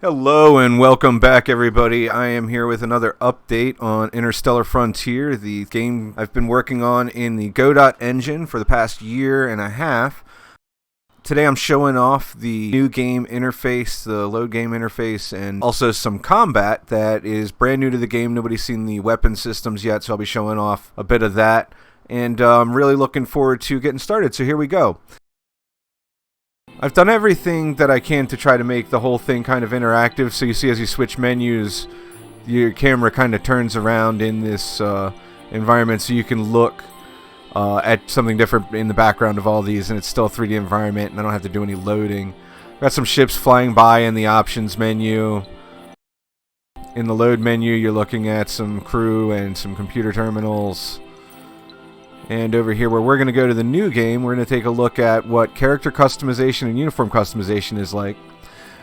Hello and welcome back, everybody. I am here with another update on Interstellar Frontier, the game I've been working on in the Godot engine for the past year and a half. Today I'm showing off the new game interface, the load game interface, and also some combat that is brand new to the game. Nobody's seen the weapon systems yet, so I'll be showing off a bit of that. And I'm really looking forward to getting started, so here we go. I've done everything that I can to try to make the whole thing kind of interactive, so you see as you switch menus, your camera kind of turns around in this environment so you can look at something different in the background of all these, and it's still a 3D environment, and I don't have to do any loading. Got some ships flying by in the options menu. In the load menu, you're looking at some crew and some computer terminals. And over here, where we're going to go to the new game, we're going to take a look at what character customization and uniform customization is like.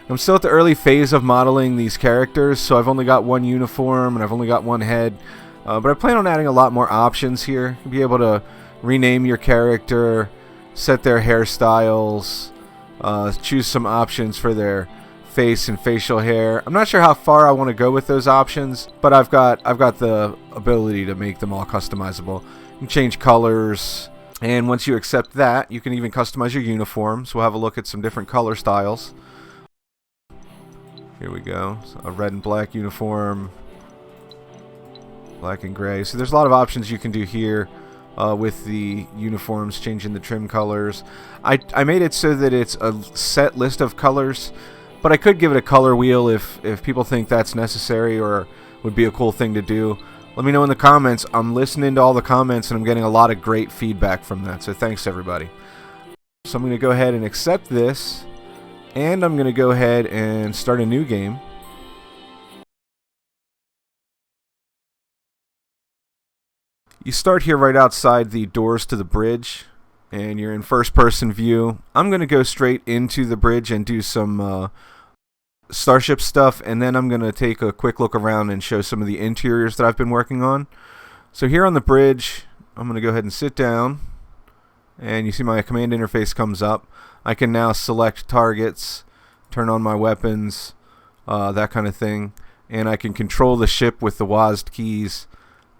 I'm still at the early phase of modeling these characters, so I've only got one uniform and I've only got one head. But I plan on adding a lot more options here. You'll be able to rename your character, set their hairstyles, choose some options for their face and facial hair. I'm not sure how far I want to go with those options, but I've got the ability to make them all customizable. You can change colors, and once you accept that, you can even customize your uniforms. We'll have a look at some different color styles. Here we go. So a red and black uniform, black and gray. So there's a lot of options you can do here with the uniforms, changing the trim colors. I made it so that it's a set list of colors, but I could give it a color wheel if people think that's necessary or would be a cool thing to do. Let me know in the comments. I'm listening to all the comments and I'm getting a lot of great feedback from that, so thanks everybody. So I'm going to go ahead and accept this, and I'm going to go ahead and start a new game. You start here right outside the doors to the bridge, and you're in first person view. I'm going to go straight into the bridge and do some starship stuff, and then I'm going to take a quick look around and show some of the interiors that I've been working on. So here on the bridge, I'm going to go ahead and sit down, and you see my command interface comes up. I can now select targets, turn on my weapons, that kind of thing, and I can control the ship with the WASD keys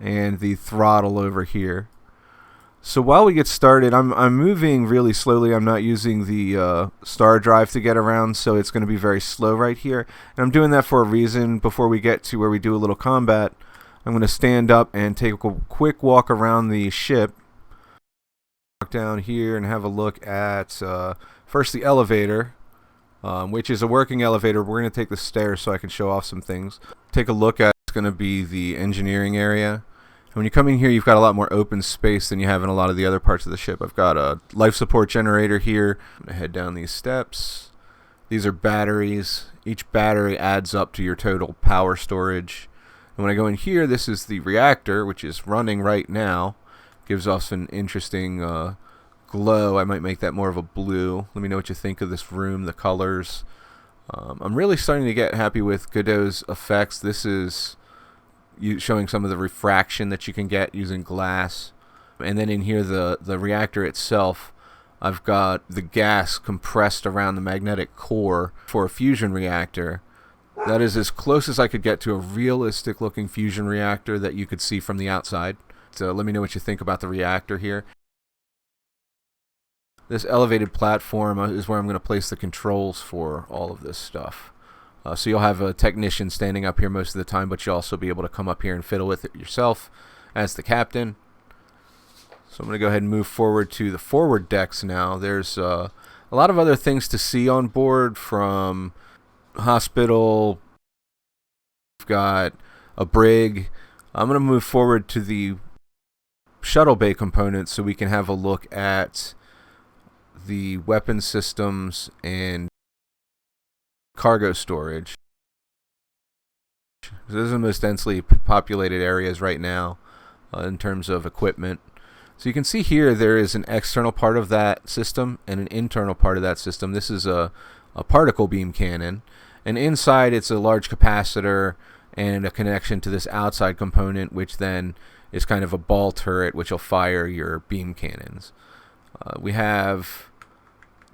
and the throttle over here. So while we get started, I'm moving really slowly. I'm not using the star drive to get around, so it's going to be very slow right here. And I'm doing that for a reason. Before we get to where we do a little combat, I'm going to stand up and take a quick walk around the ship. Walk down here and have a look at first the elevator, which is a working elevator. We're going to take the stairs so I can show off some things. Take a look at it's going to be the engineering area. When you come in here, you've got a lot more open space than you have in a lot of the other parts of the ship. I've got a life support generator here. I'm going to head down these steps. These are batteries. Each battery adds up to your total power storage. And when I go in here, this is the reactor, which is running right now. Gives off an interesting glow. I might make that more of a blue. Let me know what you think of this room, the colors. I'm really starting to get happy with Godot's effects. This is showing some of the refraction that you can get using glass. And then in here, the reactor itself, I've got the gas compressed around the magnetic core for a fusion reactor. That is as close as I could get to a realistic looking fusion reactor that you could see from the outside. So let me know what you think about the reactor here. This elevated platform is where I'm going to place the controls for all of this stuff. So you'll have a technician standing up here most of the time, but you'll also be able to come up here and fiddle with it yourself as the captain. So I'm going to go ahead and move forward to the forward decks now. There's a lot of other things to see on board, from hospital. We've got a brig. I'm going to move forward to the shuttle bay component so we can have a look at the weapon systems and cargo storage. Those are the most densely populated areas right now in terms of equipment. So you can see here there is an external part of that system and an internal part of that system. This is a particle beam cannon, and inside it's a large capacitor and a connection to this outside component, which then is kind of a ball turret which will fire your beam cannons. We have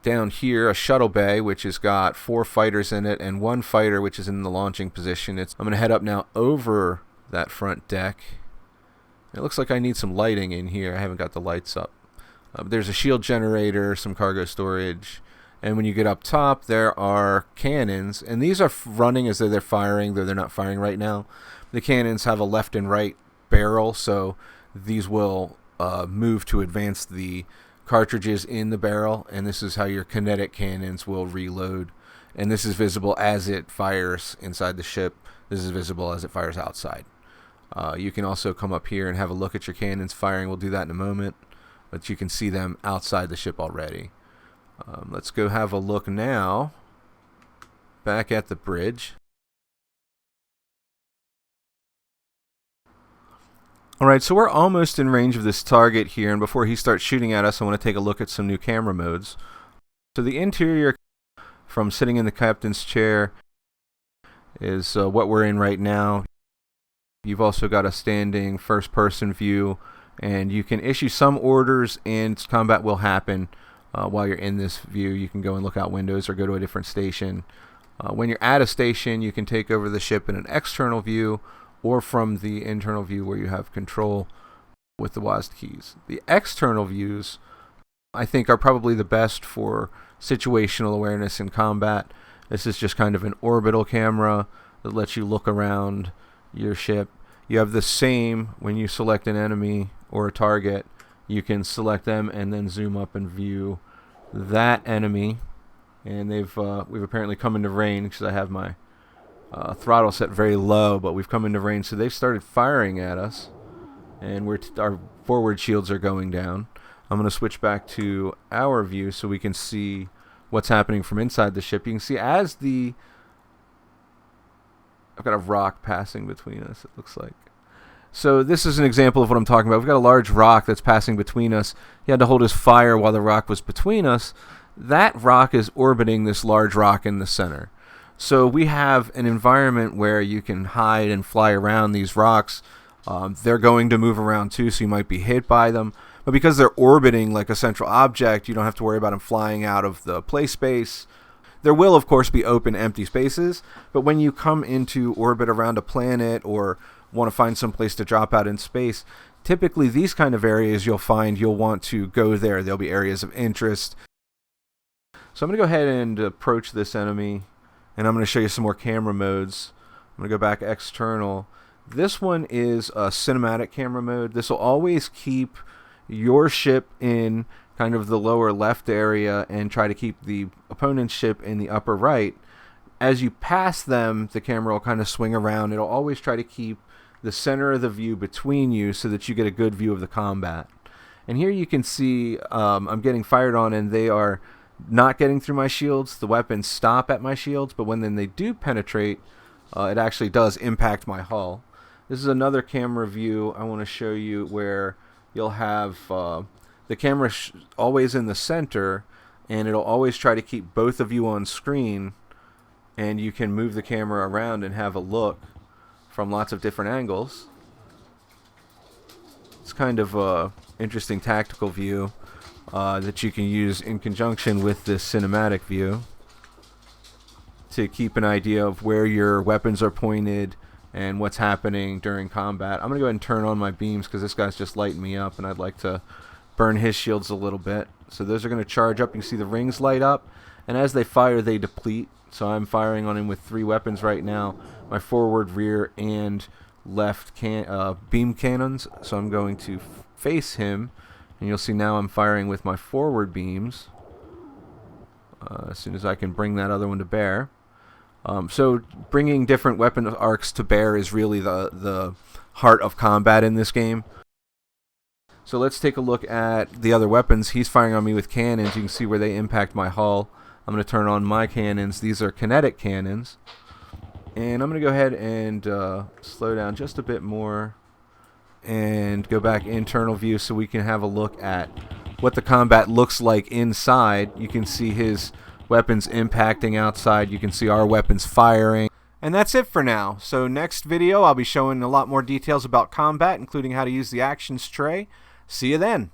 down here a shuttle bay, which has got 4 fighters in it and 1 fighter which is in the launching position. I'm going to head up now over that front deck. It looks like I need some lighting in here. I haven't got the lights up. There's a shield generator, some cargo storage, and when you get up top there are cannons, and these are running as though they're firing, though they're not firing right now. The cannons have a left and right barrel, so these will move to advance the cartridges in the barrel, and this is how your kinetic cannons will reload. And this is visible as it fires inside the ship. This is visible as it fires outside. You can also come up here and have a look at your cannons firing. We'll do that in a moment, but you can see them outside the ship already. Let's go have a look now back at the bridge. Alright, so we're almost in range of this target here, and before he starts shooting at us, I want to take a look at some new camera modes. So the interior from sitting in the captain's chair is what we're in right now. You've also got a standing first-person view, and you can issue some orders and combat will happen while you're in this view. You can go and look out windows or go to a different station. When you're at a station, you can take over the ship in an external view or from the internal view where you have control with the WASD keys. The external views, I think, are probably the best for situational awareness in combat. This is just kind of an orbital camera that lets you look around your ship. You have the same when you select an enemy or a target. You can select them and then zoom up and view that enemy. And we've apparently come into range because I have my throttle set very low, but we've come into range, so they've started firing at us, and our forward shields are going down. I'm going to switch back to our view so we can see what's happening from inside the ship. You can see I've got a rock passing between us, it looks like. So this is an example of what I'm talking about. We've got a large rock that's passing between us. He had to hold his fire while the rock was between us. That rock is orbiting this large rock in the center. So we have an environment where you can hide and fly around these rocks. They're going to move around too, so you might be hit by them. But because they're orbiting like a central object, you don't have to worry about them flying out of the play space. There will, of course, be open, empty spaces. But when you come into orbit around a planet or want to find some place to drop out in space, typically these kind of areas you'll want to go there. There'll be areas of interest. So I'm going to go ahead and approach this enemy. And I'm going to show you some more camera modes. I'm going to go back external. This one is a cinematic camera mode. This will always keep your ship in kind of the lower left area and try to keep the opponent's ship in the upper right. As you pass them, the camera will kind of swing around. It'll always try to keep the center of the view between you so that you get a good view of the combat. And here you can see I'm getting fired on, and they are not getting through my shields. The weapons stop at my shields, but when they do penetrate, it actually does impact my hull. This is another camera view I want to show you where you'll have the camera always in the center, and it'll always try to keep both of you on screen, and you can move the camera around and have a look from lots of different angles. It's kind of a interesting tactical view that you can use in conjunction with this cinematic view to keep an idea of where your weapons are pointed and what's happening during combat. I'm going to go ahead and turn on my beams because this guy's just lighting me up, and I'd like to burn his shields a little bit. So those are going to charge up. You can see the rings light up, and as they fire, they deplete. So I'm firing on him with 3 weapons right now, my forward, rear, and left beam cannons. So I'm going to face him, and you'll see now I'm firing with my forward beams as soon as I can bring that other one to bear. So bringing different weapon arcs to bear is really the heart of combat in this game. So let's take a look at the other weapons. He's firing on me with cannons. You can see where they impact my hull. I'm going to turn on my cannons. These are kinetic cannons. And I'm going to go ahead and slow down just a bit more and go back internal view so we can have a look at what the combat looks like inside. You can see his weapons impacting outside. You can see our weapons firing. And that's it for now. So next video I'll be showing a lot more details about combat, including how to use the actions tray. See you then.